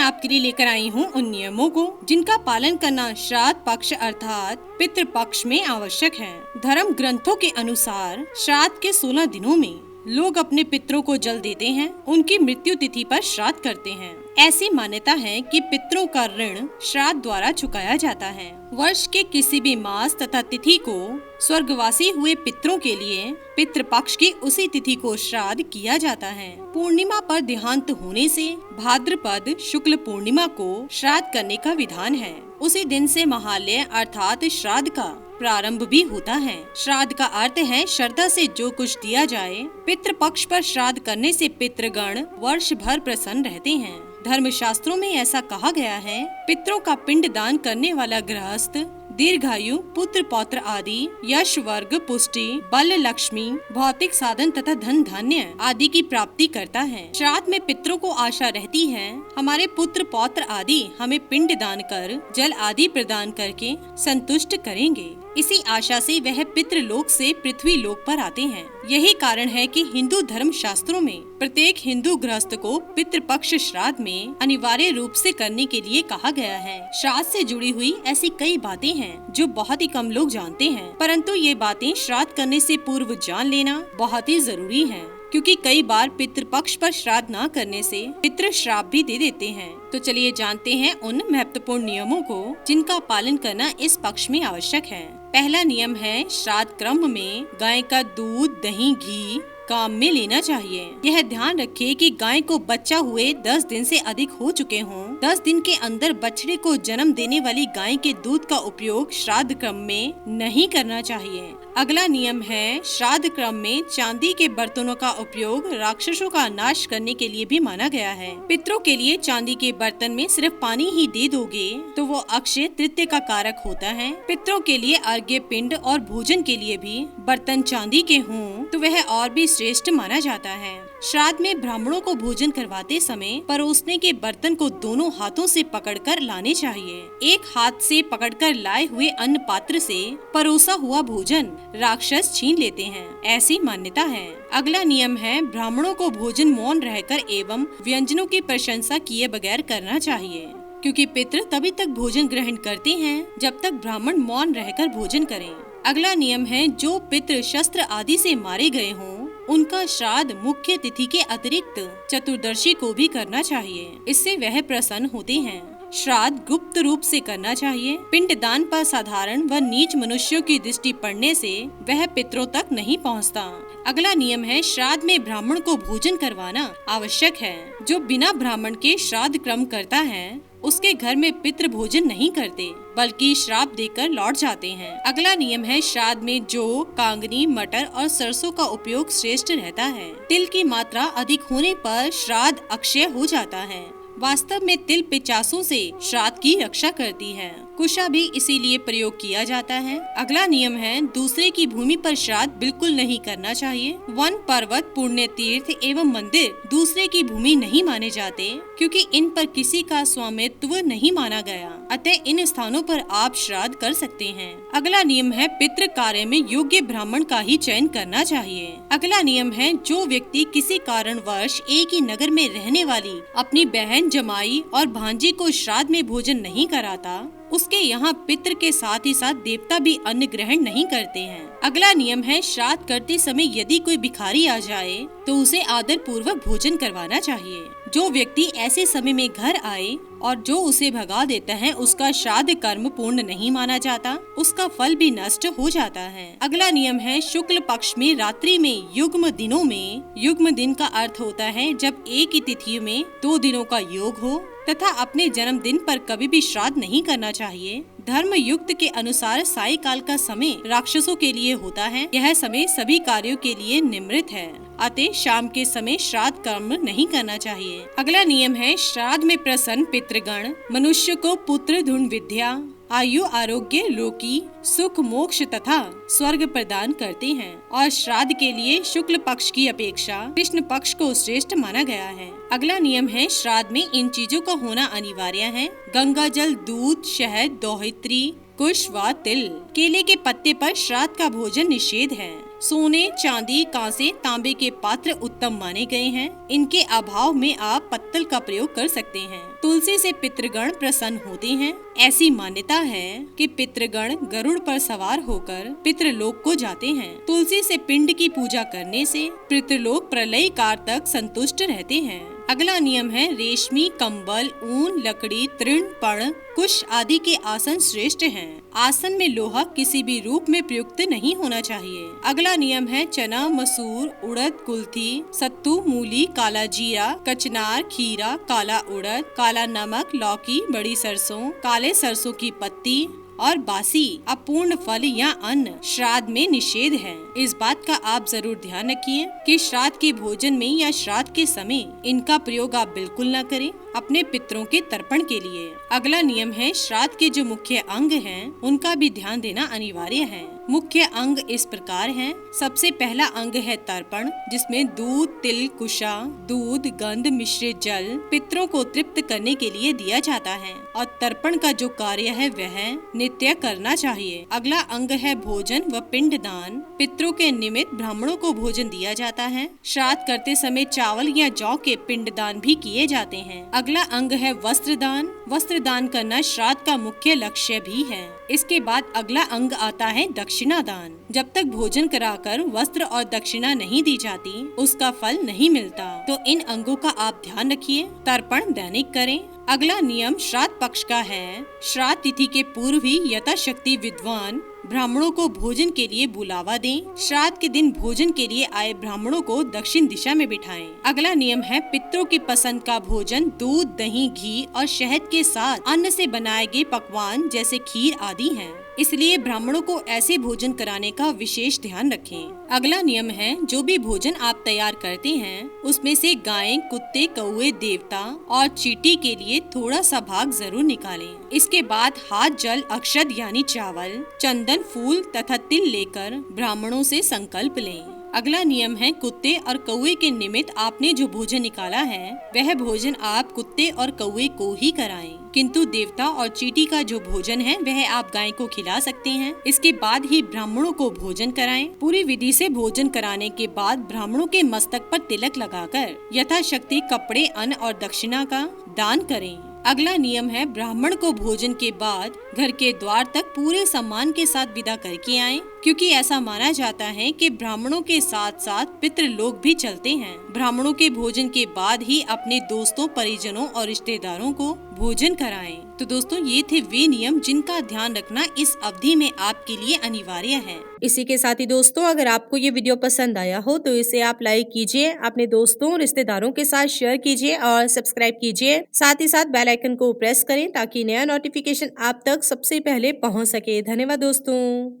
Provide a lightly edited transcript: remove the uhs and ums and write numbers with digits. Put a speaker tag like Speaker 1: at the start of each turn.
Speaker 1: आपके लिए लेकर आई हूँ उन नियमों को जिनका पालन करना श्राद्ध पक्ष अर्थात पितृ पक्ष में आवश्यक है। धर्म ग्रंथों के अनुसार श्राद्ध के 16 दिनों में लोग अपने पितरों को जल देते हैं, उनकी मृत्यु तिथि पर श्राद्ध करते हैं। ऐसी मान्यता है कि पितरों का ऋण श्राद्ध द्वारा चुकाया जाता है। वर्ष के किसी भी मास तथा तिथि को स्वर्गवासी हुए पितरों के लिए पितृपक्ष की उसी तिथि को श्राद्ध किया जाता है। पूर्णिमा पर देहांत होने से भाद्रपद शुक्ल पूर्णिमा को श्राद्ध करने का विधान है। उसी दिन से महालय अर्थात श्राद्ध का प्रारंभ भी होता है। श्राद्ध का अर्थ है श्रद्धा से जो कुछ दिया जाए। पितृपक्ष पर श्राद्ध करने से पितृगण वर्ष भर प्रसन्न रहते हैं। धर्म शास्त्रों में ऐसा कहा गया है, पितरों का पिंड दान करने वाला गृहस्थ दीर्घायु, पुत्र पौत्र आदि, यश वर्ग, पुष्टि, बल, लक्ष्मी, भौतिक साधन तथा धन धान्य आदि की प्राप्ति करता है। श्राद्ध में पितरों को आशा रहती है हमारे पुत्र पौत्र आदि हमें पिंड दान कर जल आदि प्रदान करके संतुष्ट करेंगे। इसी आशा से वह पितृलोक से पृथ्वी लोक पर आते हैं। यही कारण है कि हिंदू धर्म शास्त्रों में प्रत्येक हिंदू गृहस्थ को पितृपक्ष श्राद्ध में अनिवार्य रूप से करने के लिए कहा गया है। श्राद्ध से जुड़ी हुई ऐसी कई बातें हैं जो बहुत ही कम लोग जानते हैं, परंतु ये बातें श्राद्ध करने से पूर्व जान लेना बहुत ही जरूरी है, क्योंकि कई बार पितृपक्ष पर श्राद्ध न करने से पितृ श्राप भी दे देते हैं। तो चलिए जानते हैं उन महत्वपूर्ण नियमों को जिनका पालन करना इस पक्ष में आवश्यक है। पहला नियम है, श्राद्ध क्रम में गाय का दूध, दही, घी काम में लेना चाहिए। यह ध्यान रखिए कि गाय को बच्चा हुए 10 दिन से अधिक हो चुके हों। 10 दिन के अंदर बछड़े को जन्म देने वाली गाय के दूध का उपयोग श्राद्ध क्रम में नहीं करना चाहिए। अगला नियम है, श्राद्ध क्रम में चांदी के बर्तनों का उपयोग राक्षसों का नाश करने के लिए भी माना गया है। पितरों के लिए चांदी के बर्तन में सिर्फ पानी ही दे दोगे तो वो अक्षय तृतीया का कारक होता है। पितरों के लिए अर्घ्य पिंड और भोजन के लिए भी बर्तन चांदी के हों तो वह और भी श्रेष्ठ माना जाता है। श्राद्ध में ब्राह्मणों को भोजन करवाते समय परोसने के बर्तन को दोनों हाथों से पकड़कर लाने चाहिए। एक हाथ से पकड़कर लाए हुए अन्न पात्र से परोसा हुआ भोजन राक्षस छीन लेते हैं, ऐसी मान्यता है। अगला नियम है, ब्राह्मणों को भोजन मौन रहकर एवं व्यंजनों की प्रशंसा किए बगैर करना चाहिए, क्योंकि पितृ तभी तक भोजन ग्रहण करते हैं जब तक ब्राह्मण मौन रहकर भोजन करें। अगला नियम है, जो पितृ शस्त्र आदि से मारे गए हों उनका श्राद्ध मुख्य तिथि के अतिरिक्त चतुर्दशी को भी करना चाहिए, इससे वह प्रसन्न होते हैं। श्राद्ध गुप्त रूप से करना चाहिए। पिंड दान पर साधारण व नीच मनुष्यों की दृष्टि पड़ने से वह पितरों तक नहीं पहुंचता। अगला नियम है, श्राद्ध में ब्राह्मण को भोजन करवाना आवश्यक है। जो बिना ब्राह्मण के श्राद्ध क्रम करता है उसके घर में पितृ भोजन नहीं करते बल्कि श्राप देकर लौट जाते हैं। अगला नियम है, श्राद्ध में जौ, कांगनी, मटर और सरसों का उपयोग श्रेष्ठ रहता है। तिल की मात्रा अधिक होने पर श्राद्ध अक्षय हो जाता है। वास्तव में तिल पिचासों से श्राद्ध की रक्षा करती है। कुशा भी इसीलिए प्रयोग किया जाता है। अगला नियम है, दूसरे की भूमि पर श्राद्ध बिल्कुल नहीं करना चाहिए। वन, पर्वत, पुण्य तीर्थ एवं मंदिर दूसरे की भूमि नहीं माने जाते, क्योंकि इन पर किसी का स्वामित्व नहीं माना गया। अतः इन स्थानों पर आप श्राद्ध कर सकते हैं। अगला नियम है, पितृ कार्य में योग्य ब्राह्मण का ही चयन करना चाहिए। अगला नियम है, जो व्यक्ति किसी कारणवश एक ही नगर में रहने वाली अपनी बहन, जमाई और भांजी को श्राद्ध में भोजन नहीं कराता, उसके यहाँ पितृ के साथ ही साथ देवता भी अन्न ग्रहण नहीं करते हैं। अगला नियम है, श्राद्ध करते समय यदि कोई भिखारी आ जाए तो उसे आदर पूर्वक भोजन करवाना चाहिए। जो व्यक्ति ऐसे समय में घर आए और जो उसे भगा देता है उसका श्राद्ध कर्म पूर्ण नहीं माना जाता, उसका फल भी नष्ट हो जाता है। अगला नियम है, शुक्ल पक्ष में रात्रि में युग्म दिनों में, युग्म दिन का अर्थ होता है जब एक ही तिथि में 2 दिनों का योग हो, तथा अपने जन्मदिन पर कभी भी श्राद्ध नहीं करना चाहिए। धर्म युक्त के अनुसार साय काल का समय राक्षसों के लिए होता है। यह समय सभी कार्यों के लिए निमृत है, अतः शाम के समय श्राद्ध कर्म नहीं करना चाहिए। अगला नियम है, श्राद्ध में प्रसन्न पितृगण मनुष्य को पुत्र, धन, विद्या, आयु, आरोग्य, लोकी, सुख, मोक्ष तथा स्वर्ग प्रदान करते हैं और श्राद्ध के लिए शुक्ल पक्ष की अपेक्षा कृष्ण पक्ष को श्रेष्ठ माना गया है। अगला नियम है, श्राद्ध में इन चीजों का होना अनिवार्य है। गंगा जल, दूध, शहद, दोहित्री, कुश व तिल। केले के पत्ते पर श्राद्ध का भोजन निषेध है। सोने, चांदी, कांसे, तांबे के पात्र उत्तम माने गए हैं। इनके अभाव में आप पत्तल का प्रयोग कर सकते हैं। तुलसी से पितृगण प्रसन्न होते हैं। ऐसी मान्यता है कि पितृगण गरुड़ पर सवार होकर पितृलोक को जाते हैं। तुलसी से पिंड की पूजा करने से पितृलोक प्रलय काल तक संतुष्ट रहते हैं। अगला नियम है रेशमी, कंबल, ऊन, लकड़ी, तृण, पर्ण, कुश आदि के आसन श्रेष्ठ हैं। आसन में लोहा किसी भी रूप में प्रयुक्त नहीं होना चाहिए। अगला नियम है चना, मसूर, उड़द, कुल्थी, सत्तू, मूली, काला जीरा, कचनार, खीरा, काला उड़द, काला नमक, लौकी, बड़ी सरसों, काले सरसों की पत्ती और बासी अपूर्ण फल या अन्न श्राद्ध में निषेध है। इस बात का आप जरूर ध्यान रखिए कि श्राद्ध के भोजन में या श्राद्ध के समय इनका प्रयोग आप बिल्कुल न करें अपने पितरों के तर्पण के लिए। अगला नियम है श्राद्ध के जो मुख्य अंग हैं, उनका भी ध्यान देना अनिवार्य है। मुख्य अंग इस प्रकार हैं। सबसे पहला अंग है तर्पण, जिसमें दूध, तिल, कुशा, दूध, गंध मिश्रित जल पितरों को तृप्त करने के लिए दिया जाता है और तर्पण का जो कार्य है वह नित्य करना चाहिए। अगला अंग है भोजन व पिंड दान। पितरों के निमित्त ब्राह्मणों को भोजन दिया जाता है। श्राद्ध करते समय चावल या जौ के पिंड दान भी किए जाते हैं। अगला अंग है वस्त्र दान। वस्त्र दान करना श्राद्ध का मुख्य लक्ष्य भी है। इसके बाद अगला अंग आता है दक्षिणा दान। जब तक भोजन कराकर वस्त्र और दक्षिणा नहीं दी जाती, उसका फल नहीं मिलता। तो इन अंगों का आप ध्यान रखिए। तर्पण दैनिक करें। अगला नियम श्राद्ध पक्ष का है। श्राद्ध तिथि के पूर्व ही यथाशक्ति विद्वान ब्राह्मणों को भोजन के लिए बुलावा दें। श्राद्ध के दिन भोजन के लिए आए ब्राह्मणों को दक्षिण दिशा में बिठाएं। अगला नियम है पितरों की पसंद का भोजन दूध, दही, घी और शहद के साथ अन्न से बनाए गए पकवान जैसे खीर आदि हैं। इसलिए ब्राह्मणों को ऐसे भोजन कराने का विशेष ध्यान रखें। अगला नियम है जो भी भोजन आप तैयार करते हैं उसमें से गाय, कुत्ते, कौवे, देवता और चींटी के लिए थोड़ा सा भाग जरूर निकालें। इसके बाद हाथ जल, अक्षत यानी चावल, चंदन, फूल तथा तिल लेकर ब्राह्मणों से संकल्प लें। अगला नियम है कुत्ते और कौवे के निमित्त आपने जो भोजन निकाला है वह भोजन आप कुत्ते और कौवे को ही कराएं। किंतु देवता और चींटी का जो भोजन है वह आप गाय को खिला सकते हैं। इसके बाद ही ब्राह्मणों को भोजन कराएं। पूरी विधि से भोजन कराने के बाद ब्राह्मणों के मस्तक पर तिलक लगाकर यथाशक्ति कपड़े, अन्न और दक्षिणा का दान करें। अगला नियम है ब्राह्मण को भोजन के बाद घर के द्वार तक पूरे सम्मान के साथ विदा करके आएं, क्योंकि ऐसा माना जाता है कि ब्राह्मणों के साथ साथ पितृलोक भी चलते हैं। ब्राह्मणों के भोजन के बाद ही अपने दोस्तों, परिजनों और रिश्तेदारों को भोजन कराएं। तो दोस्तों ये थे वे नियम जिनका ध्यान रखना इस अवधि में आपके लिए अनिवार्य है। इसी के साथ ही दोस्तों अगर आपको ये वीडियो पसंद आया हो तो इसे आप लाइक कीजिए, अपने दोस्तों, रिश्तेदारों के साथ शेयर कीजिए और सब्सक्राइब कीजिए। साथ ही साथ बेल आइकन को प्रेस करें ताकि नया नोटिफिकेशन आप तक सबसे पहले पहुंच सके। धन्यवाद दोस्तों।